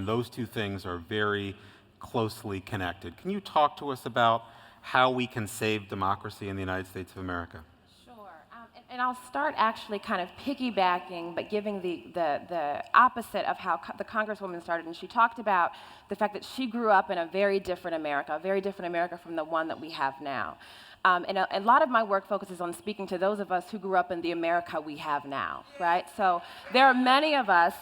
and those two things are very closely connected. Can you talk to us about how we can save democracy in the United States of America? And I'll start actually kind of piggybacking, but giving the opposite of how the Congresswoman started. And she talked about the fact that she grew up in a very different America from the one that we have now. And a lot of my work focuses on speaking to those of us who grew up in the America we have now, right? So there are many of us,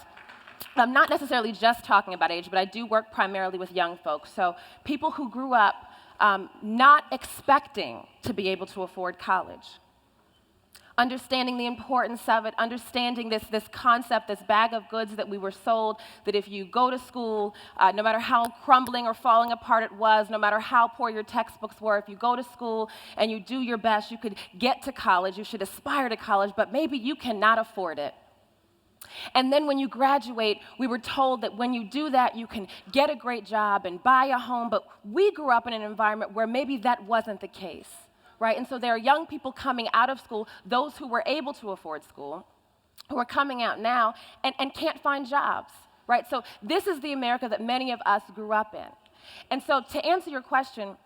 I'm not necessarily just talking about age, but I do work primarily with young folks. So people who grew up not expecting to be able to afford college, understanding the importance of it, understanding this concept, this bag of goods that we were sold, that if you go to school, no matter how crumbling or falling apart it was, no matter how poor your textbooks were, if you go to school and you do your best, you could get to college, you should aspire to college, but maybe you cannot afford it. And then when you graduate, we were told that when you do that, you can get a great job and buy a home, but we grew up in an environment where maybe that wasn't the case. Right? And so there are young people coming out of school, those who were able to afford school, who are coming out now and can't find jobs. Right? So this is the America that many of us grew up in. And so to answer your question,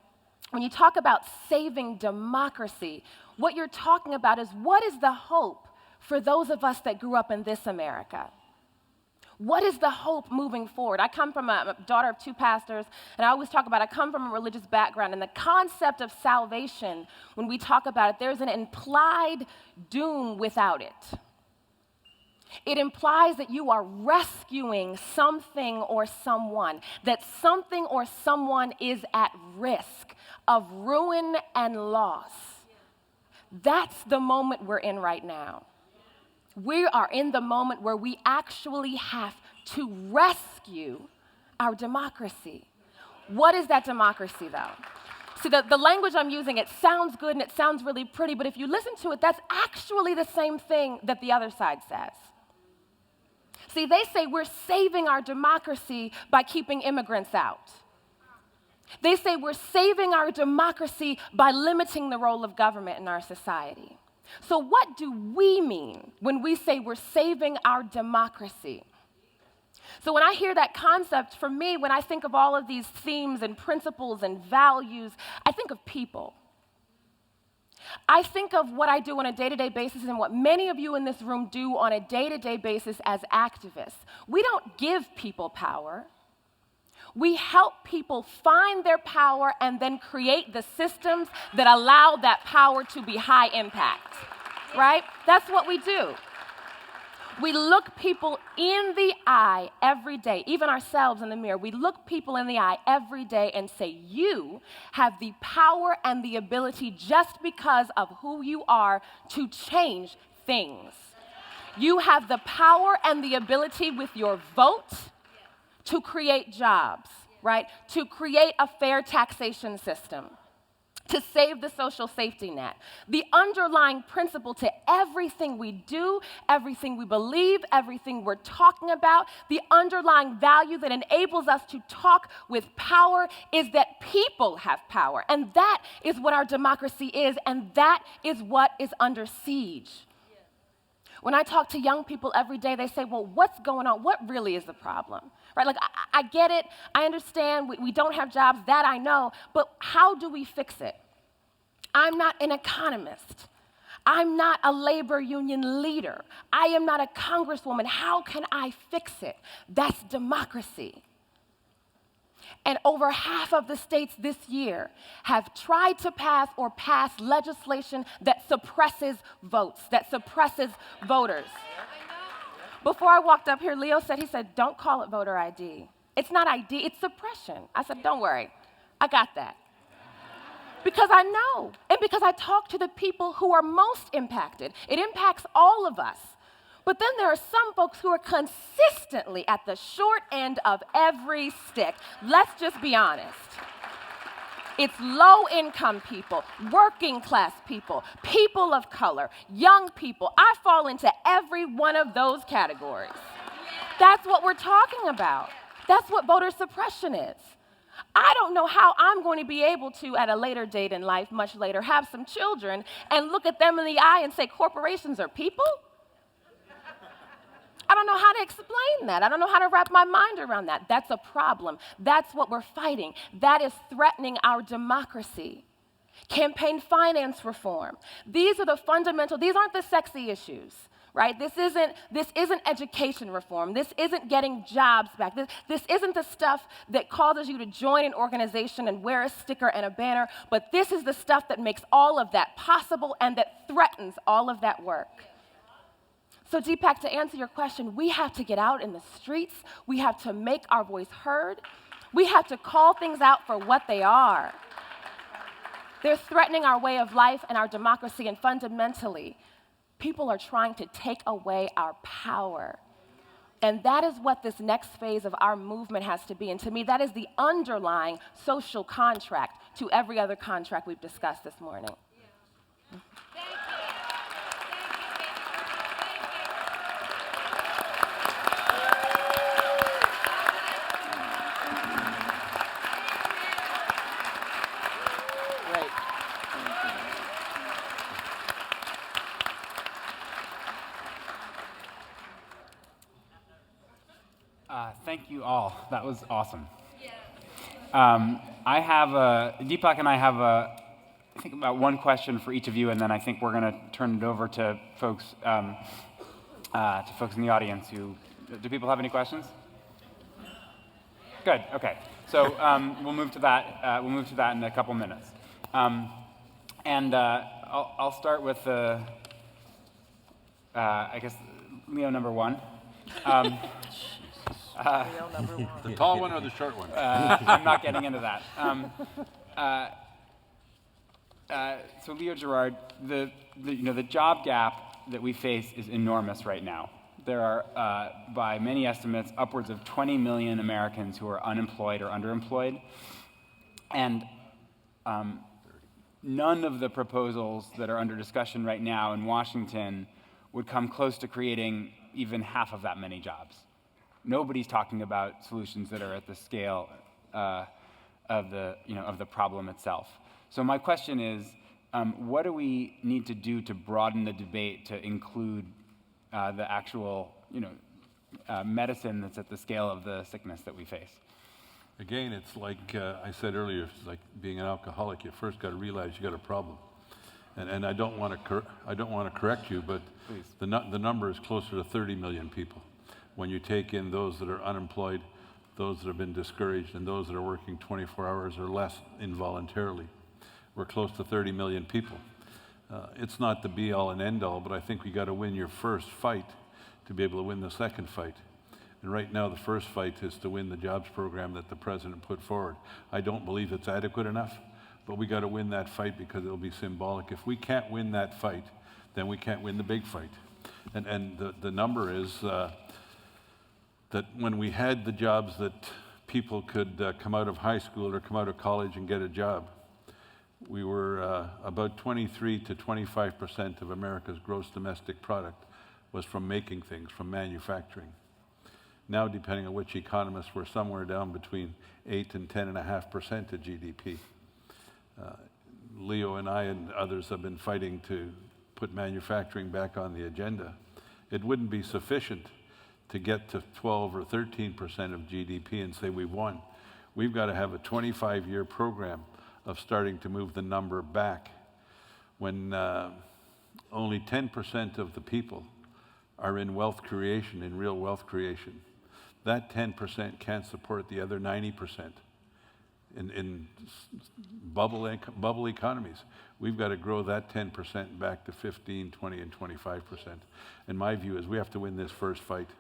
when you talk about saving democracy, what you're talking about is what is the hope for those of us that grew up in this America? What is the hope moving forward? I come from a daughter of two pastors, and I always talk about I come from a religious background, and the concept of salvation, when we talk about it, there's an implied doom without it. It implies that you are rescuing something or someone, that something or someone is at risk of ruin and loss. That's the moment we're in right now. We are in the moment where we actually have to rescue our democracy. What is that democracy, though? See, the language I'm using, it sounds good and it sounds really pretty, but if you listen to it, that's actually the same thing that the other side says. See, they say we're saving our democracy by keeping immigrants out. They say we're saving our democracy by limiting the role of government in our society. So what do we mean when we say we're saving our democracy? So when I hear that concept, for me, when I think of all of these themes and principles and values, I think of people. I think of what I do on a day-to-day basis and what many of you in this room do on a day-to-day basis as activists. We don't give people power. We help people find their power and then create the systems that allow that power to be high impact, right? That's what we do. We look people in the eye every day, even ourselves in the mirror. We look people in the eye every day and say, you have the power and the ability just because of who you are to change things. You have the power and the ability with your vote to create jobs, right? To create a fair taxation system, to save the social safety net. The underlying principle to everything we do, everything we believe, everything we're talking about, the underlying value that enables us to talk with power is that people have power. And that is what our democracy is, and that is what is under siege. When I talk to young people every day, they say, well, what's going on? What really is the problem? Right? Like, I get it. I understand. We don't have jobs. That I know. But how do we fix it? I'm not an economist. I'm not a labor union leader. I am not a congresswoman. How can I fix it? That's democracy. And over half of the states this year have tried to pass or pass legislation that suppresses votes, that suppresses voters. Before I walked up here, Leo said, he said, don't call it voter ID. It's not ID, it's suppression. I said, don't worry, I got that. Because I know, and because I talk to the people who are most impacted. It impacts all of us. But then there are some folks who are consistently at the short end of every stick. Let's just be honest. It's low-income people, working-class people, people of color, young people. I fall into every one of those categories. That's what we're talking about. That's what voter suppression is. I don't know how I'm going to be able to, at a later date in life, much later, have some children and look at them in the eye and say, corporations are people? I don't know how to explain that. I don't know how to wrap my mind around that. That's a problem. That's what we're fighting. That is threatening our democracy. Campaign finance reform. These are the fundamental, these aren't the sexy issues, right? This isn't education reform. This isn't getting jobs back. This isn't the stuff that causes you to join an organization and wear a sticker and a banner, but this is the stuff that makes all of that possible and that threatens all of that work. So Deepak, to answer your question, we have to get out in the streets. We have to make our voice heard. We have to call things out for what they are. They're threatening our way of life and our democracy, and fundamentally, people are trying to take away our power. And that is what this next phase of our movement has to be. And to me, that is the underlying social contract to every other contract we've discussed this morning. Yeah. Thank you all. That was awesome. Deepak and I have I think about one question for each of you, and then I think we're going to turn it over to folks in the audience. Do people have any questions? Good. Okay. So we'll move to that. We'll move to that in a couple minutes. I'll start with I guess Leo number one. The tall one or the short one? I'm not getting into that. So Leo, Gerard, the job gap that we face is enormous right now. There are, by many estimates, upwards of 20 million Americans who are unemployed or underemployed, and none of the proposals that are under discussion right now in Washington would come close to creating even half of that many jobs. Nobody's talking about solutions that are at the scale of the problem itself. So my question is, what do we need to do to broaden the debate to include the actual, medicine that's at the scale of the sickness that we face? Again, it's like I said earlier, it's like being an alcoholic. You first got to realize you got a problem. And I don't want to correct you, but the number is closer to 30 million people. When you take in those that are unemployed, those that have been discouraged, and those that are working 24 hours or less involuntarily. We're close to 30 million people. It's not the be-all and end-all, but I think we got to win your first fight to be able to win the second fight. And right now, the first fight is to win the jobs program that the president put forward. I don't believe it's adequate enough, but we got to win that fight because it'll be symbolic. If we can't win that fight, then we can't win the big fight. And the number is that when we had the jobs that people could come out of high school or come out of college and get a job, we were about 23 to 25% of America's gross domestic product was from making things, from manufacturing. Now, depending on which economist, we're somewhere down between 8 and 10.5% of GDP. Leo and I and others have been fighting to put manufacturing back on the agenda. It wouldn't be sufficient to get to 12 or 13% of GDP and say we've won. We've got to have a 25-year program of starting to move the number back. When only 10% of the people are in wealth creation, in real wealth creation, that 10% can't support the other 90%. In bubble economies, we've got to grow that 10% back to 15, 20, and 25%. And my view is we have to win this first fight.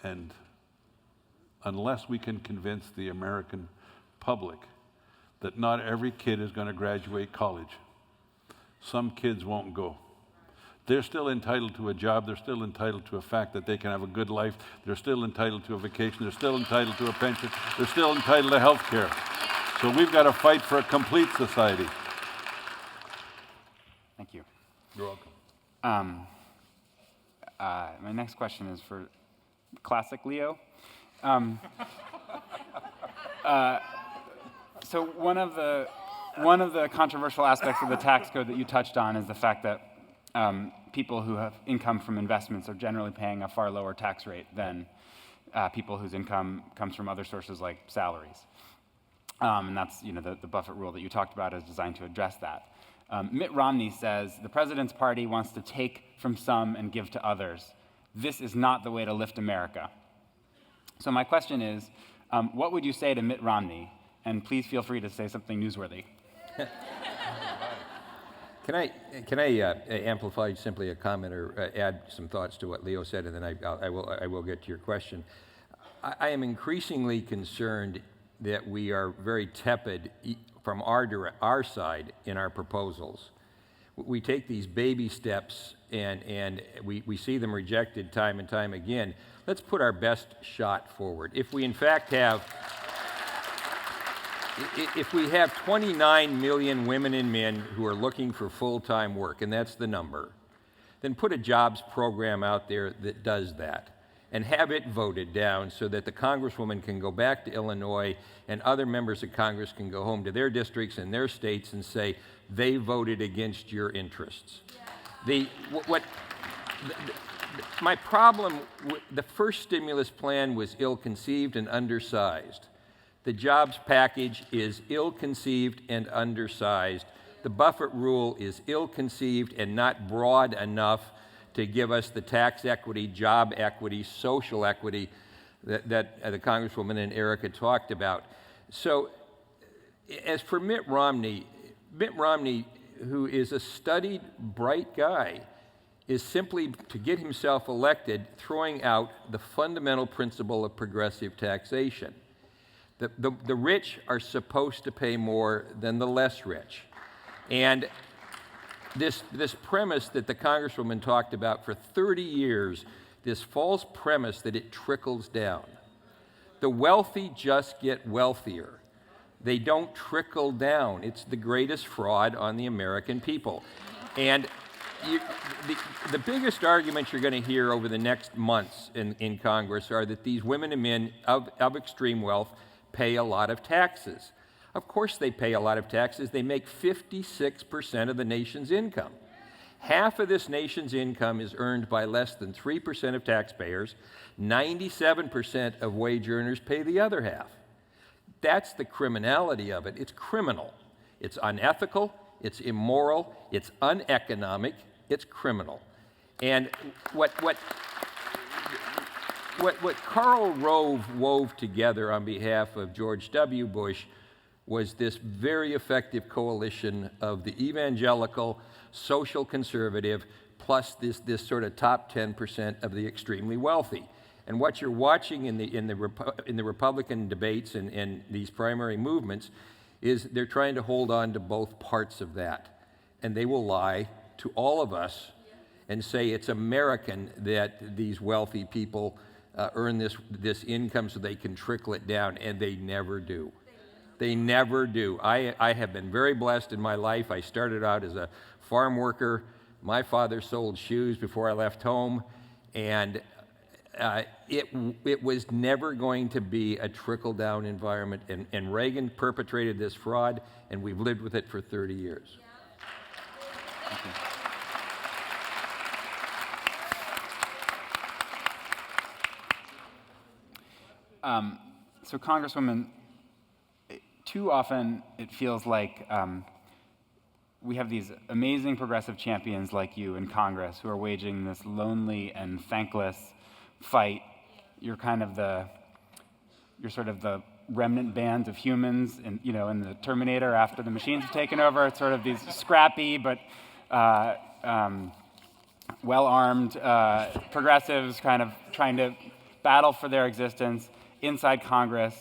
And unless we can convince the American public that not every kid is going to graduate college, some kids won't go. They're still entitled to a job. They're still entitled to a fact that they can have a good life. They're still entitled to a vacation. They're still entitled to a pension. They're still entitled to health care. So we've got to fight for a complete society. Thank you. You're welcome. My next question is for classic Leo. So one of the controversial aspects of the tax code that you touched on is the fact that people who have income from investments are generally paying a far lower tax rate than people whose income comes from other sources like salaries. And that's, the Buffett rule that you talked about is designed to address that. Mitt Romney says, the president's party wants to take from some and give to others. This is not the way to lift America. So my question is, what would you say to Mitt Romney? And please feel free to say something newsworthy. Can I amplify simply a comment or add some thoughts to what Leo said, and then I will get to your question. I am increasingly concerned that we are very tepid from our side in our proposals. We take these baby steps and we see them rejected time and time again. Let's put our best shot forward. If we in fact have 29 million women and men who are looking for full-time work, and that's the number, then put a jobs program out there that does that and have it voted down so that the Congresswoman can go back to Illinois and other members of Congress can go home to their districts and their states and say, they voted against your interests. My problem, the first stimulus plan was ill-conceived and undersized. The jobs package is ill-conceived and undersized. The Buffett rule is ill-conceived and not broad enough to give us the tax equity, job equity, social equity that the Congresswoman and Erica talked about. So as for Mitt Romney, who is a studied, bright guy, is simply, to get himself elected, throwing out the fundamental principle of progressive taxation. The rich are supposed to pay more than the less rich. And this premise that the Congresswoman talked about for 30 years, this false premise that it trickles down. The wealthy just get wealthier. They don't trickle down. It's the greatest fraud on the American people. And the biggest arguments you're going to hear over the next months in Congress are that these women and men of extreme wealth pay a lot of taxes. Of course they pay a lot of taxes. They make 56% of the nation's income. Half of this nation's income is earned by less than 3% of taxpayers. 97% of wage earners pay the other half. That's the criminality of it. It's criminal. It's unethical. It's immoral. It's uneconomic. It's criminal. And what Karl Rove wove together on behalf of George W. Bush was this very effective coalition of the evangelical, social conservative, plus this sort of top 10% of the extremely wealthy. And what you're watching in the Republican debates and these primary movements is they're trying to hold on to both parts of that. And they will lie to all of us and say it's American that these wealthy people earn this income so they can trickle it down, and they never do. They never do. I have been very blessed in my life. I started out as a farm worker. My father sold shoes before I left home, and it was never going to be a trickle-down environment, and Reagan perpetrated this fraud, and we've lived with it for 30 years. Thank you. So Congresswoman, too often it feels like we have these amazing progressive champions like you in Congress who are waging this lonely and thankless fight. You're sort of the remnant band of humans in the Terminator after the machines have taken over. It's sort of these scrappy but well-armed progressives kind of trying to battle for their existence inside Congress,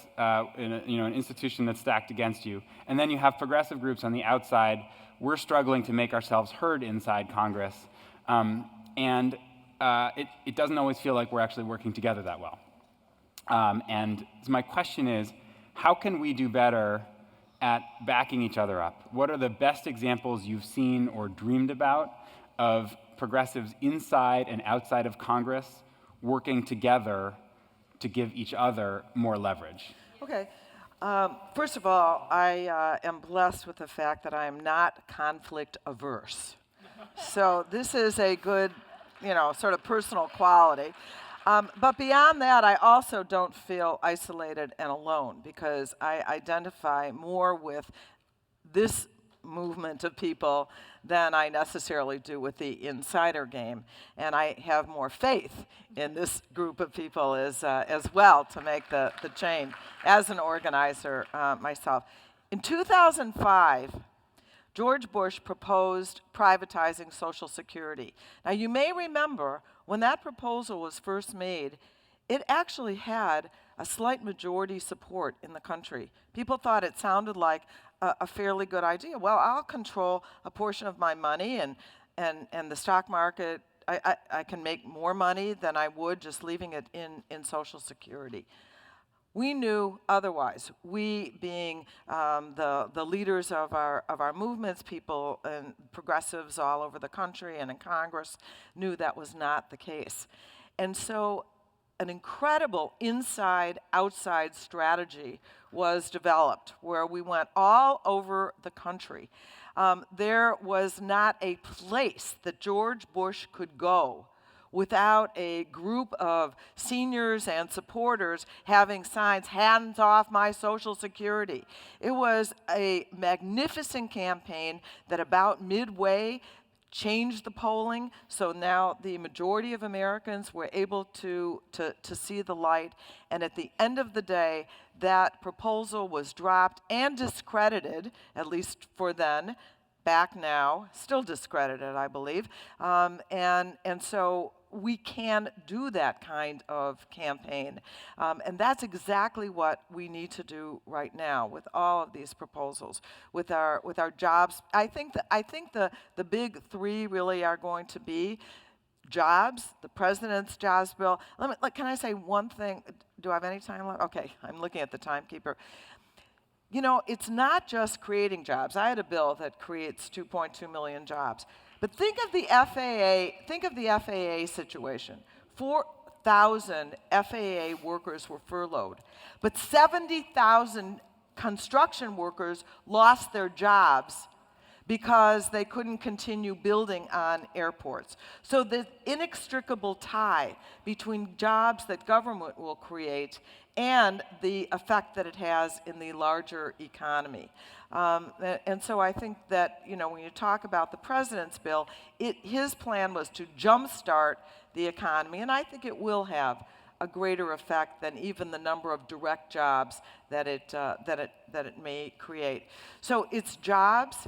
in an institution that's stacked against you. And then you have progressive groups on the outside. We're struggling to make ourselves heard inside Congress. And it doesn't always feel like we're actually working together that well. And so my question is, how can we do better at backing each other up? What are the best examples you've seen or dreamed about of progressives inside and outside of Congress working together to give each other more leverage? Okay. First of all, I am blessed with the fact that I am not conflict averse. So this is a good, sort of personal quality. But beyond that, I also don't feel isolated and alone because I identify more with this movement of people than I necessarily do with the insider game. And I have more faith in this group of people as well to make the change as an organizer myself. In 2005, George Bush proposed privatizing Social Security. Now, you may remember when that proposal was first made, it actually had a slight majority support in the country. People thought it sounded like a fairly good idea. Well, I'll control a portion of my money, and the stock market, I can make more money than I would just leaving it in Social Security. We knew otherwise. We, being the leaders of our movements, people and progressives all over the country and in Congress, knew that was not the case. And so an incredible inside-outside strategy was developed where we went all over the country. There was not a place that George Bush could go without a group of seniors and supporters having signs, "Hands off my Social Security." It was a magnificent campaign that about midway changed the polling, so now the majority of Americans were able to see the light. And at the end of the day, that proposal was dropped and discredited, at least for then. Back now, still discredited, I believe. And so we can do that kind of campaign. And that's exactly what we need to do right now with all of these proposals, with our jobs. I think the big three really are going to be jobs, the president's jobs bill. Can I say one thing? Do I have any time left? Okay, I'm looking at the timekeeper. It's not just creating jobs. I had a bill that creates 2.2 million jobs. But think of the FAA situation. 4,000 FAA workers were furloughed, but 70,000 construction workers lost their jobs because they couldn't continue building on airports. So the inextricable tie between jobs that government will create and the effect that it has in the larger economy. And so I think that, when you talk about the president's bill, his plan was to jumpstart the economy, and I think it will have a greater effect than even the number of direct jobs that it may create. So it's jobs,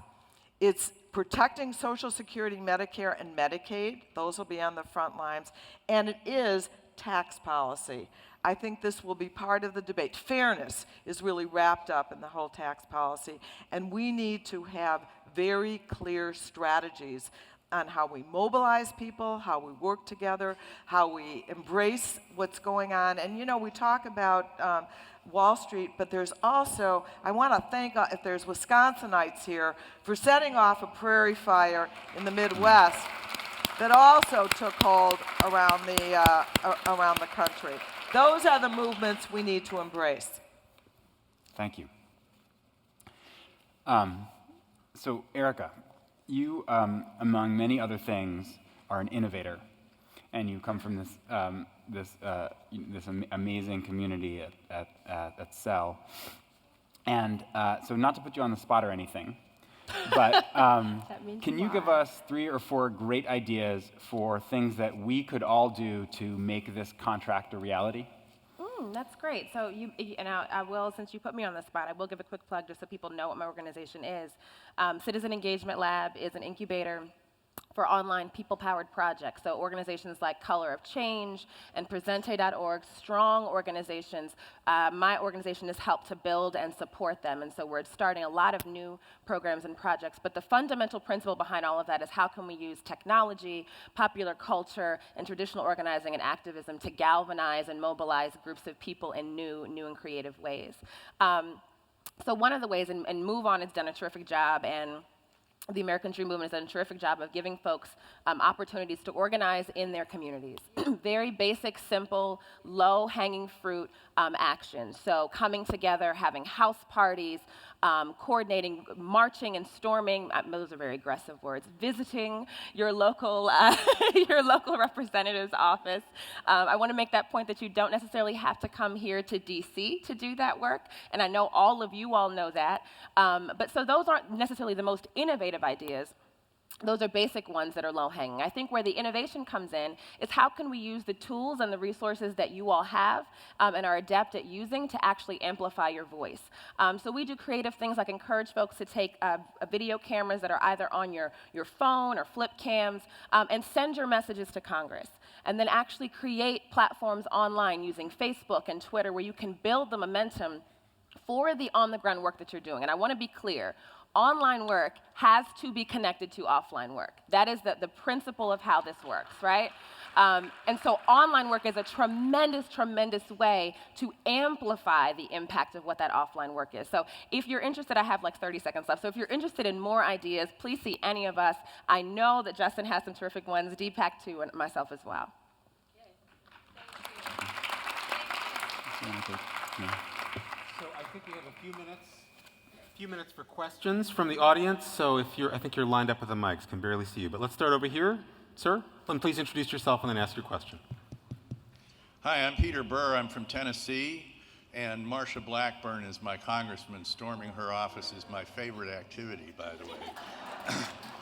it's protecting Social Security, Medicare, and Medicaid. Those will be on the front lines, and it is tax policy. I think this will be part of the debate. Fairness is really wrapped up in the whole tax policy, and we need to have very clear strategies on how we mobilize people, how we work together, how we embrace what's going on. And we talk about Wall Street, but there's also, I want to thank, if there's Wisconsinites here, for setting off a prairie fire in the Midwest that also took hold around the country. Those are the movements we need to embrace. Thank you. So, Erica, you, among many other things, are an innovator, and you come from this amazing community at Cell. And so, not to put you on the spot or anything, but can you give us 3 or 4 great ideas for things that we could all do to make this contract a reality? That's great. So I will, since you put me on the spot, I will give a quick plug just so people know what my organization is. Citizen Engagement Lab is an incubator for online people-powered projects. So organizations like Color of Change and Presente.org, strong organizations. My organization has helped to build and support them, and so we're starting a lot of new programs and projects. But the fundamental principle behind all of that is how can we use technology, popular culture, and traditional organizing and activism to galvanize and mobilize groups of people in new and creative ways. So one of the ways, and Move On has done a terrific job, and the American Dream Movement has done a terrific job of giving folks opportunities to organize in their communities. Very basic, simple, low-hanging fruit actions. So coming together, having house parties, coordinating, marching and storming, those are very aggressive words, visiting your local, your local representative's office. I want to make that point that you don't necessarily have to come here to DC to do that work, and I know all of you all know that. But so those aren't necessarily the most innovative ideas. Those are basic ones that are low-hanging. I think where the innovation comes in is how can we use the tools and the resources that you all have and are adept at using to actually amplify your voice. So we do creative things like encourage folks to take video cameras that are either on your phone or flip cams and send your messages to Congress. And then actually create platforms online using Facebook and Twitter where you can build the momentum for the on-the-ground work that you're doing. And I want to be clear. Online work has to be connected to offline work. That is the principle of how this works, right? And so online work is a tremendous, tremendous way to amplify the impact of what that offline work is. So if you're interested, I have like 30 seconds left. So if you're interested in more ideas, please see any of us. I know that Justin has some terrific ones, Deepak too, and myself as well. So I think we have a few minutes for questions from the audience. So I think you're lined up with the mics. Can barely see you, but let's start over here, sir. And please introduce yourself and then ask your question. Hi, I'm Peter Burr. I'm from Tennessee, and Marsha Blackburn is my congressman. Storming her office is my favorite activity, by the way.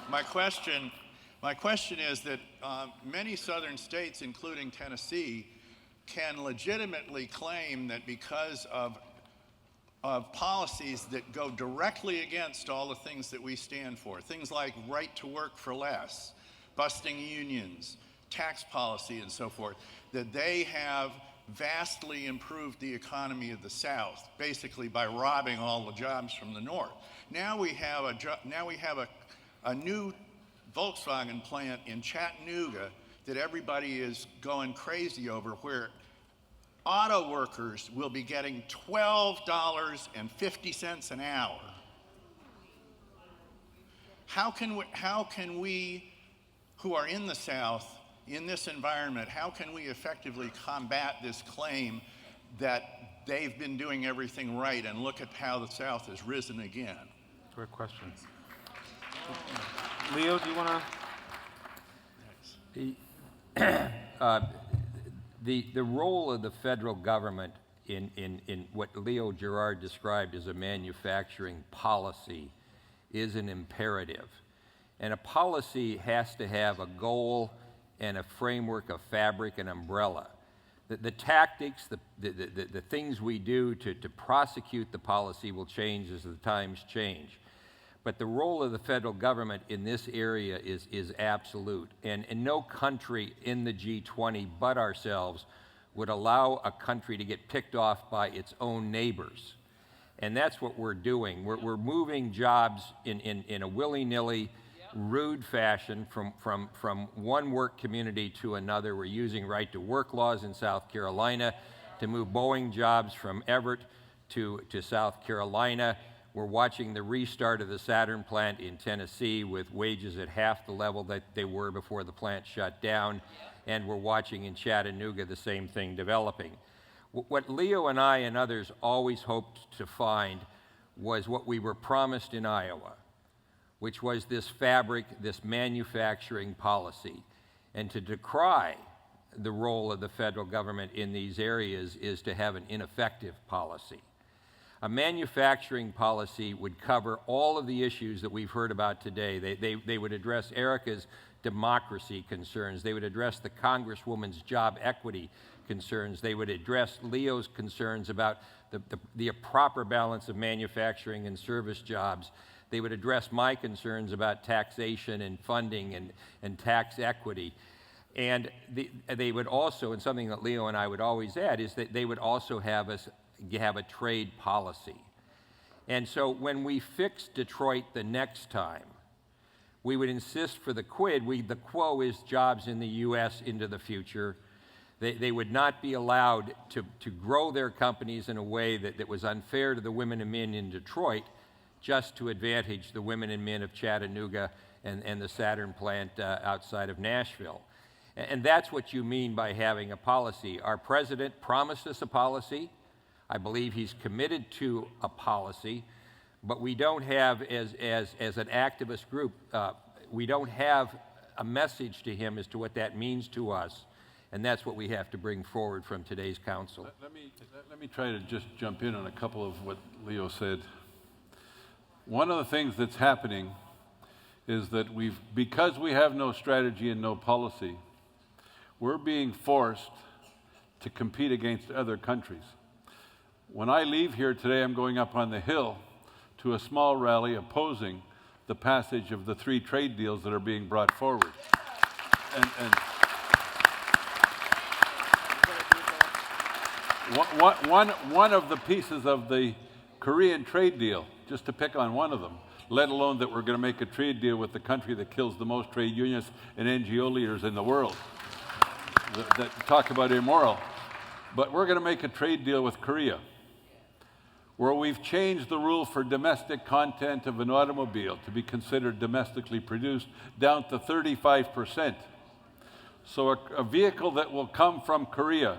My question is that many southern states, including Tennessee, can legitimately claim that because of policies that go directly against all the things that we stand for, things like right to work for less, busting unions, tax policy, and so forth, that they have vastly improved the economy of the South, basically by robbing all the jobs from the North. Now we have a new Volkswagen plant in Chattanooga that everybody is going crazy over, where auto workers will be getting $12.50 an hour. How can we, who are in the South, in this environment, how can we effectively combat this claim that they've been doing everything right, and look at how the South has risen again? Great question. Leo, do you want to? The role of the federal government in what Leo Gerard described as a manufacturing policy is an imperative. And a policy has to have a goal and a framework, a fabric, an umbrella. The tactics, the things we do to prosecute the policy will change as the times change. But the role of the federal government in this area is absolute. And no country in the G20 but ourselves would allow a country to get picked off by its own neighbors. And that's what we're doing. We're moving jobs in a willy-nilly, rude fashion from one work community to another. We're using right-to-work laws in South Carolina to move Boeing jobs from Everett to South Carolina. We're watching the restart of the Saturn plant in Tennessee with wages at half the level that they were before the plant shut down. And we're watching in Chattanooga the same thing developing. What Leo and I and others always hoped to find was what we were promised in Iowa, which was this fabric, this manufacturing policy. And to decry the role of the federal government in these areas is to have an ineffective policy. A manufacturing policy would cover all of the issues that we've heard about today. They would address Erica's democracy concerns. They would address the Congresswoman's job equity concerns. They would address Leo's concerns about the proper balance of manufacturing and service jobs. They would address my concerns about taxation and funding and tax equity. And they would also, and something that Leo and I would always add, is that they would also have a trade policy. And so when we fix Detroit the next time, we would insist for the quid, the quo is jobs in the U.S. into the future. They would not be allowed to grow their companies in a way that was unfair to the women and men in Detroit, just to advantage the women and men of Chattanooga and the Saturn plant outside of Nashville. And that's what you mean by having a policy. Our president promised us a policy. I believe he's committed to a policy, but we don't have, as an activist group, we don't have a message to him as to what that means to us. And that's what we have to bring forward from today's council. Let me try to just jump in on a couple of what Leo said. One of the things that's happening is that because we have no strategy and no policy, we're being forced to compete against other countries. When I leave here today, I'm going up on the Hill to a small rally opposing the passage of the 3 trade deals that are being brought forward. And one of the pieces of the Korean trade deal, just to pick on one of them, let alone that we're going to make a trade deal with the country that kills the most trade unionists and NGO leaders in the world, that talk about immoral. But we're going to make a trade deal with Korea, where we've changed the rule for domestic content of an automobile to be considered domestically produced down to 35%. So a vehicle that will come from Korea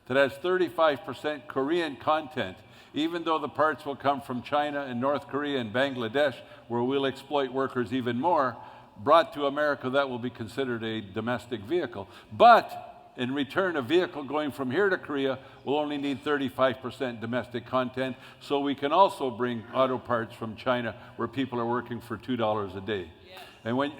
that has 35% Korean content, even though the parts will come from China and North Korea and Bangladesh, where we'll exploit workers even more, brought to America, that will be considered a domestic vehicle. But in return, a vehicle going from here to Korea will only need 35% domestic content, so we can also bring auto parts from China where people are working for $2 a day. Yes.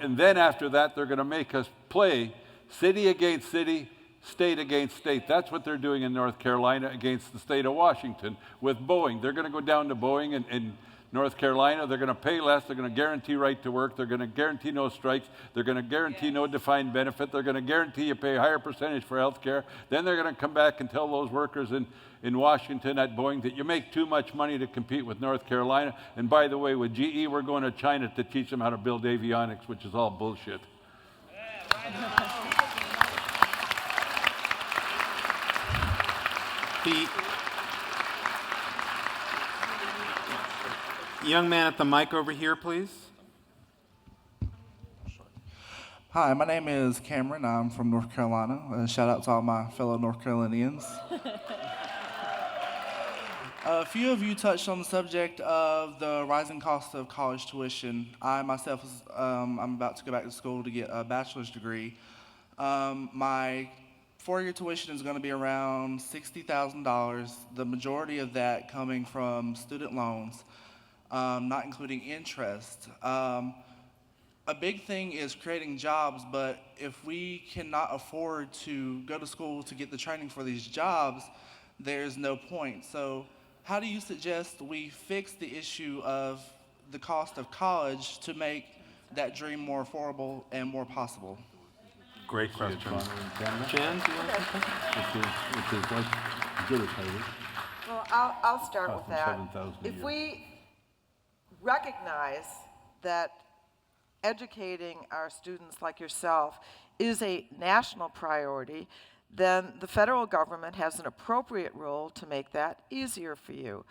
And then after that, they're going to make us play city against city, state against state. That's what they're doing in North Carolina against the state of Washington with Boeing. They're going to go down to Boeing in North Carolina. They're going to pay less. They're going to guarantee right to work. They're going to guarantee no strikes. They're going to guarantee no defined benefit. They're going to guarantee you pay a higher percentage for health care. Then they're going to come back and tell those workers in Washington at Boeing that you make too much money to compete with North Carolina. And by the way, with GE, we're going to China to teach them how to build avionics, which is all bullshit. The young man at the mic over here, please. Hi, my name is Cameron. I'm from North Carolina. Shout out to all my fellow North Carolinians. A few of you touched on the subject of the rising cost of college tuition. I myself, I'm about to go back to school to get a bachelor's degree. My 4-year tuition is going to be around $60,000, the majority of that coming from student loans, not including interest. A big thing is creating jobs, but if we cannot afford to go to school to get the training for these jobs, there's no point. So how do you suggest we fix the issue of the cost of college to make that dream more affordable and more possible? Great question. Jan, do you want to take that? Which is like good as Harvard. Well, I'll start with that. $7,000 a If year. we recognize that educating our students like yourself is a national priority, then the federal government has an appropriate role to make that easier for you.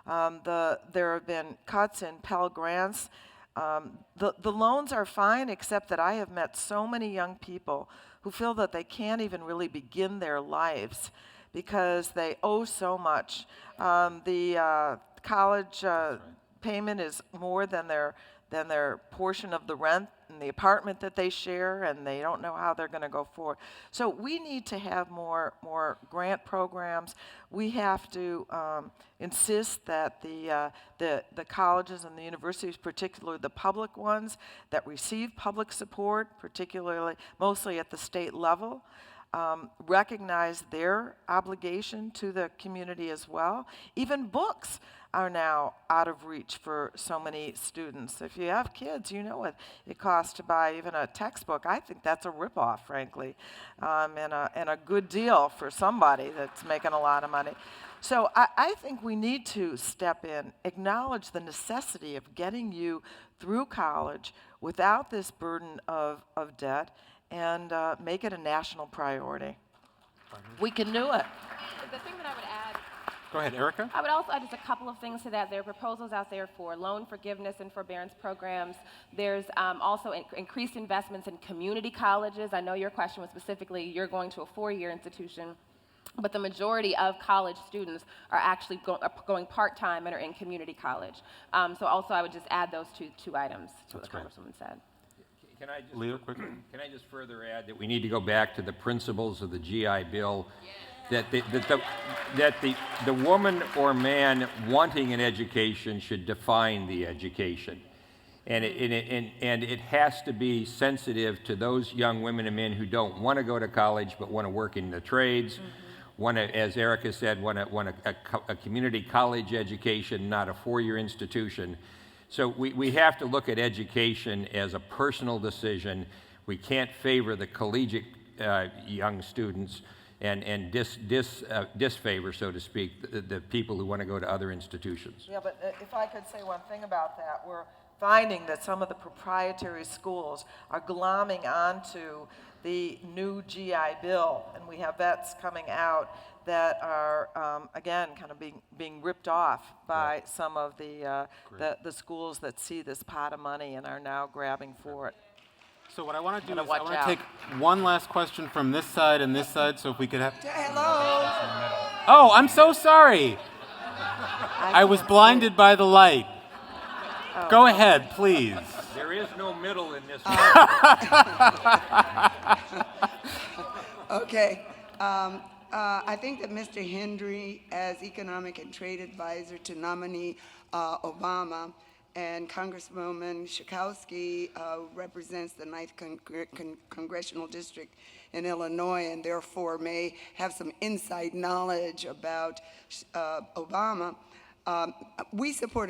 There have been cuts in Pell Grants. The loans are fine, except that I have met so many young people who feel that they can't even really begin their lives because they owe so much. The college payment is more than their portion of the rent in the apartment that they share, and they don't know how they're going to go forward. So we need to have more grant programs. We have to insist that the colleges and the universities, particularly the public ones that receive public support, particularly mostly at the state level, recognize their obligation to the community as well. Even books are now out of reach for so many students. If you have kids, you know what it costs to buy even a textbook. I think that's a ripoff, frankly, and a good deal for somebody that's making a lot of money. So I think we need to step in, acknowledge the necessity of getting you through college without this burden of debt, and make it a national priority. We can do it. The thing that I would add Go ahead, Erica. I would also add just a couple of things to that. There are proposals out there for loan forgiveness and forbearance programs. There's also increased investments in community colleges. I know your question was specifically, you're going to a 4-year institution, but the majority of college students are actually going part-time and are in community college. So also I would just add those two items to what the Congresswoman said. Can I just, Leo, quickly. Can I just further add that we need to go back to the principles of the GI Bill, that the woman or man wanting an education should define the education. And it has to be sensitive to those young women and men who don't want to go to college but want to work in the trades, want to, as Erica said, want a community college education, not a 4-year institution. So we have to look at education as a personal decision. We can't favor the collegiate young students and disfavor, so to speak, the people who want to go to other institutions. Yeah, but if I could say one thing about that, we're finding that some of the proprietary schools are glomming onto the new GI Bill, and we have vets coming out that are, again, kind of being ripped off by some of the schools that see this pot of money and are now grabbing for it. So what I want to do is I watch want to out. take one last question from this side and this side, so if we could have... Hello. Oh, I'm so sorry. I was blinded by the light. Go ahead, please. There is no middle in this. Okay. I think that Mr. Hindery, as Economic and Trade Advisor to nominee Obama, and Congresswoman Schakowsky represents the 9th Congressional District in Illinois, and therefore may have some inside knowledge about Obama.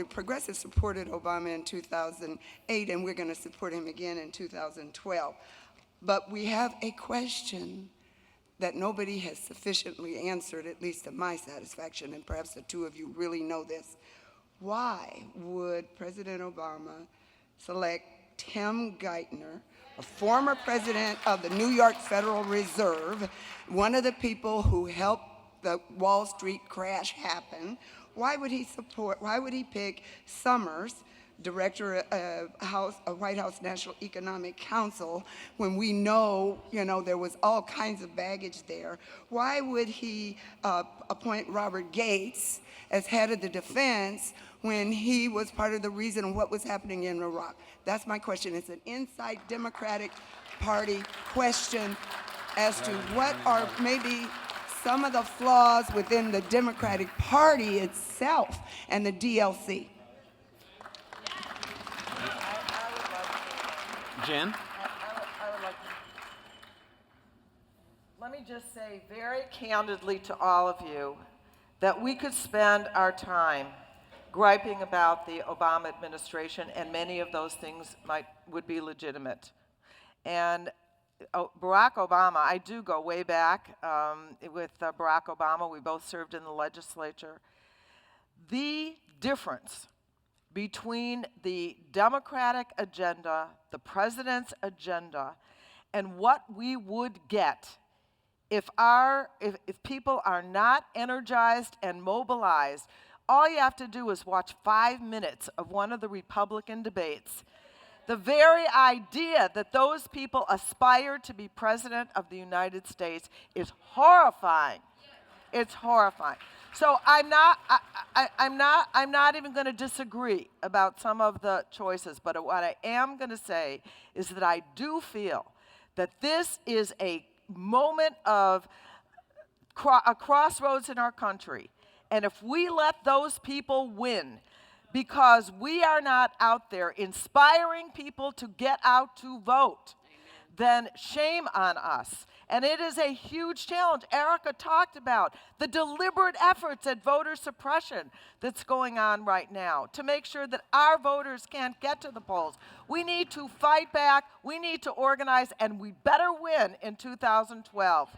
Progressives supported Obama in 2008, and we're going to support him again in 2012. But we have a question that nobody has sufficiently answered, at least to my satisfaction, and perhaps the two of you really know this. Why would President Obama select Tim Geithner, a former president of the New York Federal Reserve, one of the people who helped the Wall Street crash happen? Why would he pick Summers, director of White House National Economic Council, when we know, there was all kinds of baggage there? Why would he appoint Robert Gates as head of the defense when he was part of the reason of what was happening in Iraq? That's my question. It's an inside Democratic Party question as to what are maybe some of the flaws within the Democratic Party itself and the DLC. Jan? I would like to. Let me just say very candidly to all of you that we could spend our time griping about the Obama administration, and many of those things would be legitimate. And Barack Obama, I do go way back with Barack Obama. We both served in the legislature. The difference between the Democratic agenda, the president's agenda, and what we would get if people are not energized and mobilized. All you have to do is watch 5 minutes of one of the Republican debates. The very idea that those people aspire to be president of the United States is horrifying. It's horrifying. So I'm not even going to disagree about some of the choices, but what I am going to say is that I do feel that this is a moment of a crossroads in our country. And if we let those people win because we are not out there inspiring people to get out to vote, then shame on us. And it is a huge challenge. Erica talked about the deliberate efforts at voter suppression that's going on right now to make sure that our voters can't get to the polls. We need to fight back, we need to organize, and we better win in 2012.